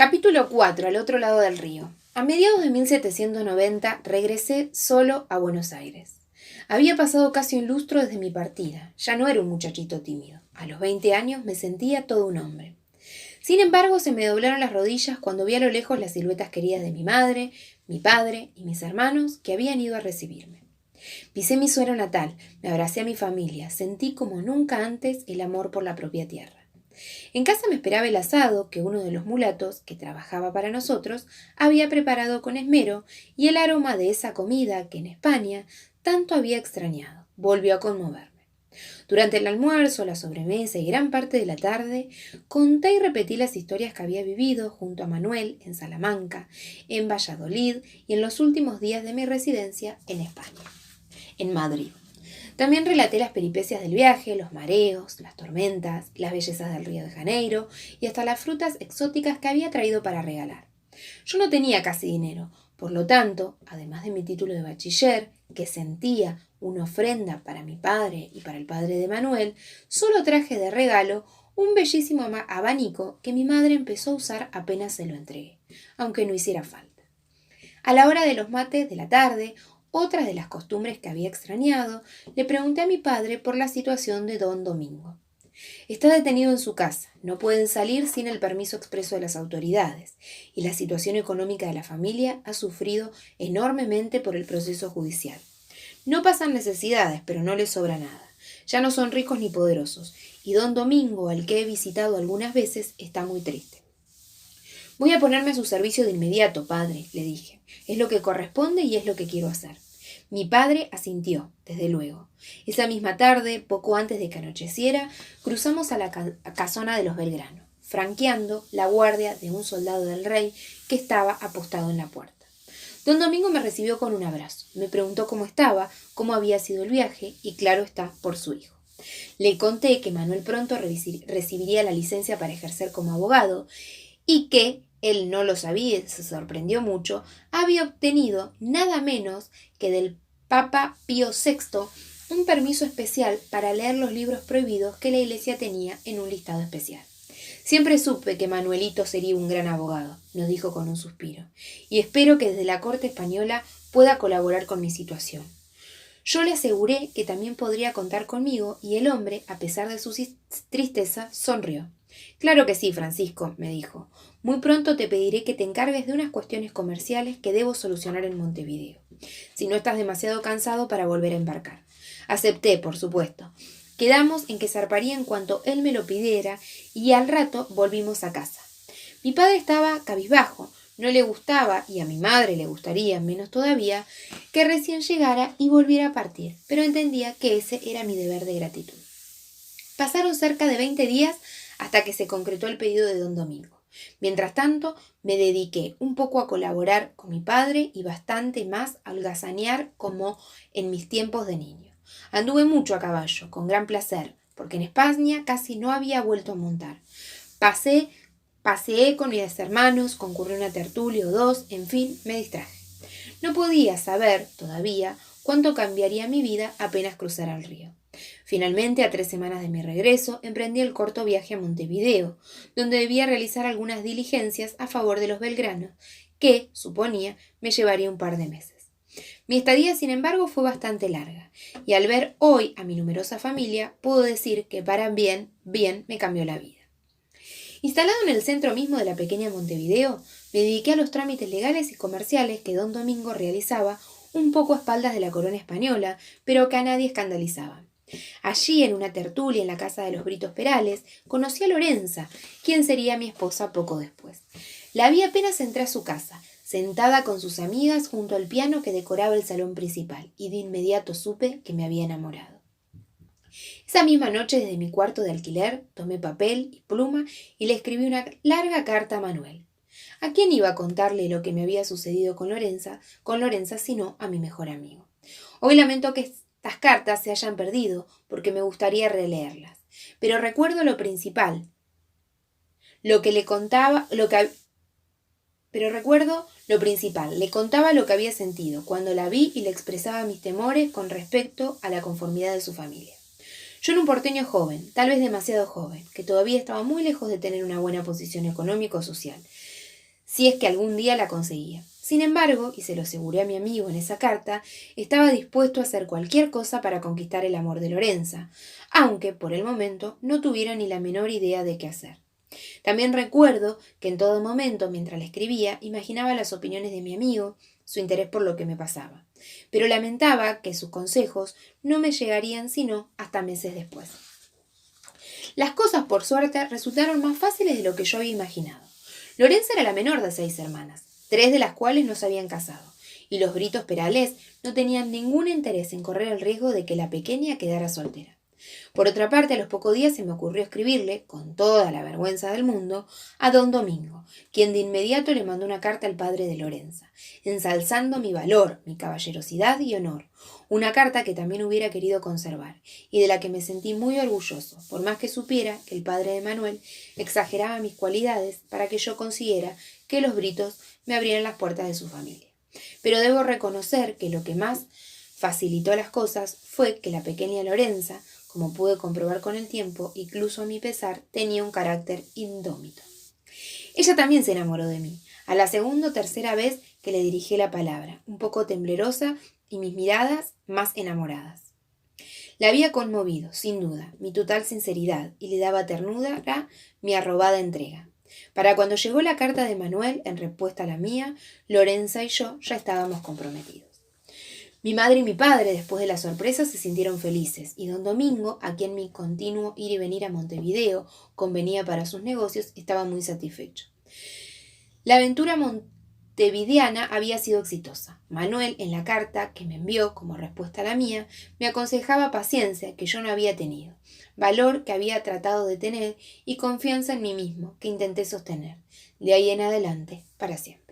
Capítulo 4. Al otro lado del río. A mediados de 1790 regresé solo a Buenos Aires. Había pasado casi un lustro desde mi partida. Ya no era un muchachito tímido. A los 20 años me sentía todo un hombre. Sin embargo, se me doblaron las rodillas cuando vi a lo lejos las siluetas queridas de mi madre, mi padre y mis hermanos que habían ido a recibirme. Pisé mi suelo natal, me abracé a mi familia, sentí como nunca antes el amor por la propia tierra. En casa me esperaba el asado que uno de los mulatos, que trabajaba para nosotros, había preparado con esmero, y el aroma de esa comida que en España tanto había extrañado volvió a conmoverme. Durante el almuerzo, la sobremesa y gran parte de la tarde, conté y repetí las historias que había vivido junto a Manuel en Salamanca, en Valladolid y en los últimos días de mi residencia en España, en Madrid. También relaté las peripecias del viaje, los mareos, las tormentas, las bellezas del Río de Janeiro y hasta las frutas exóticas que había traído para regalar. Yo no tenía casi dinero, por lo tanto, además de mi título de bachiller, que sentía una ofrenda para mi padre y para el padre de Manuel, solo traje de regalo un bellísimo abanico que mi madre empezó a usar apenas se lo entregué, aunque no hiciera falta. A la hora de los mates de la tarde, otra de las costumbres que había extrañado, le pregunté a mi padre por la situación de don Domingo. Está detenido en su casa, no pueden salir sin el permiso expreso de las autoridades, y la situación económica de la familia ha sufrido enormemente por el proceso judicial. No pasan necesidades, pero no les sobra nada. Ya no son ricos ni poderosos, y don Domingo, al que he visitado algunas veces, está muy triste. Voy a ponerme a su servicio de inmediato, padre, le dije. Es lo que corresponde y es lo que quiero hacer. Mi padre asintió, desde luego. Esa misma tarde, poco antes de que anocheciera, cruzamos a la casona de los Belgrano, franqueando la guardia de un soldado del rey que estaba apostado en la puerta. Don Domingo me recibió con un abrazo. Me preguntó cómo estaba, cómo había sido el viaje y, claro está, por su hijo. Le conté que Manuel pronto recibiría la licencia para ejercer como abogado y que, él no lo sabía y se sorprendió mucho, había obtenido nada menos que del Papa Pío VI un permiso especial para leer los libros prohibidos que la Iglesia tenía en un listado especial. Siempre supe que Manuelito sería un gran abogado, nos dijo con un suspiro, y espero que desde la corte española pueda colaborar con mi situación. Yo le aseguré que también podría contar conmigo y el hombre, a pesar de su tristeza, sonrió. Claro que sí, Francisco, me dijo. Muy pronto te pediré que te encargues de unas cuestiones comerciales que debo solucionar en Montevideo, si no estás demasiado cansado para volver a embarcar. Acepté, por supuesto. Quedamos en que zarparía en cuanto él me lo pidiera y al rato volvimos a casa. Mi padre estaba cabizbajo, no le gustaba, y a mi madre le gustaría menos todavía, que recién llegara y volviera a partir, pero entendía que ese era mi deber de gratitud. Pasaron cerca de 20 días hasta que se concretó el pedido de don Domingo. Mientras tanto, me dediqué un poco a colaborar con mi padre y bastante más a holgazanear como en mis tiempos de niño. Anduve mucho a caballo, con gran placer, porque en España casi no había vuelto a montar. Paseé con mis hermanos, concurrí a una tertulia o dos, en fin, me distraje. No podía saber, todavía, cuánto cambiaría mi vida apenas cruzara el río. Finalmente, a 3 semanas de mi regreso, emprendí el corto viaje a Montevideo, donde debía realizar algunas diligencias a favor de los Belgrano, que, suponía, me llevaría un par de meses. Mi estadía, sin embargo, fue bastante larga, y al ver hoy a mi numerosa familia, puedo decir que para bien me cambió la vida. Instalado en el centro mismo de la pequeña Montevideo, me dediqué a los trámites legales y comerciales que don Domingo realizaba un poco a espaldas de la corona española, pero que a nadie escandalizaban. Allí, en una tertulia en la casa de los Britos Perales, conocí a Lorenza, quien sería mi esposa poco después. La vi apenas entré a su casa, sentada con sus amigas junto al piano que decoraba el salón principal, y de inmediato supe que me había enamorado. Esa misma noche, desde mi cuarto de alquiler, tomé papel y pluma y le escribí una larga carta a Manuel. ¿A quién iba a contarle lo que me había sucedido con Lorenza, sino a mi mejor amigo? Hoy lamento que estas cartas se hayan perdido, porque me gustaría releerlas. Pero recuerdo lo principal, le contaba lo que había sentido cuando la vi y le expresaba mis temores con respecto a la conformidad de su familia. Yo era un porteño joven, tal vez demasiado joven, que todavía estaba muy lejos de tener una buena posición económica o social. si es que algún día la conseguía. Sin embargo, y se lo aseguré a mi amigo en esa carta, estaba dispuesto a hacer cualquier cosa para conquistar el amor de Lorenza, aunque por el momento no tuviera ni la menor idea de qué hacer. También recuerdo que en todo momento, mientras le escribía, imaginaba las opiniones de mi amigo, su interés por lo que me pasaba, pero lamentaba que sus consejos no me llegarían sino hasta meses después. Las cosas, por suerte, resultaron más fáciles de lo que yo había imaginado. Lorenza era la menor de 6 hermanas, 3 de las cuales no se habían casado, y los Britos Perales no tenían ningún interés en correr el riesgo de que la pequeña quedara soltera. Por otra parte, a los pocos días se me ocurrió escribirle, con toda la vergüenza del mundo, a don Domingo, quien de inmediato le mandó una carta al padre de Lorenza, ensalzando mi valor, mi caballerosidad y honor, una carta que también hubiera querido conservar, y de la que me sentí muy orgulloso, por más que supiera que el padre de Manuel exageraba mis cualidades para que yo consiguiera que los Britos me abrieran las puertas de su familia. Pero debo reconocer que lo que más facilitó las cosas fue que la pequeña Lorenza, como pude comprobar con el tiempo, incluso a mi pesar, tenía un carácter indómito. Ella también se enamoró de mí, a la segunda o tercera vez que le dirigí la palabra, un poco temblorosa y mis miradas más enamoradas. La había conmovido, sin duda, mi total sinceridad y le daba ternura mi arrobada entrega. Para cuando llegó la carta de Manuel, en respuesta a la mía, Lorenza y yo ya estábamos comprometidos. Mi madre y mi padre, después de la sorpresa, se sintieron felices, y don Domingo, a quien mi continuo ir y venir a Montevideo convenía para sus negocios, estaba muy satisfecho. La aventura montevideana había sido exitosa. Manuel, en la carta que me envió como respuesta a la mía, me aconsejaba paciencia, que yo no había tenido, valor que había tratado de tener y confianza en mí mismo, que intenté sostener, de ahí en adelante, para siempre.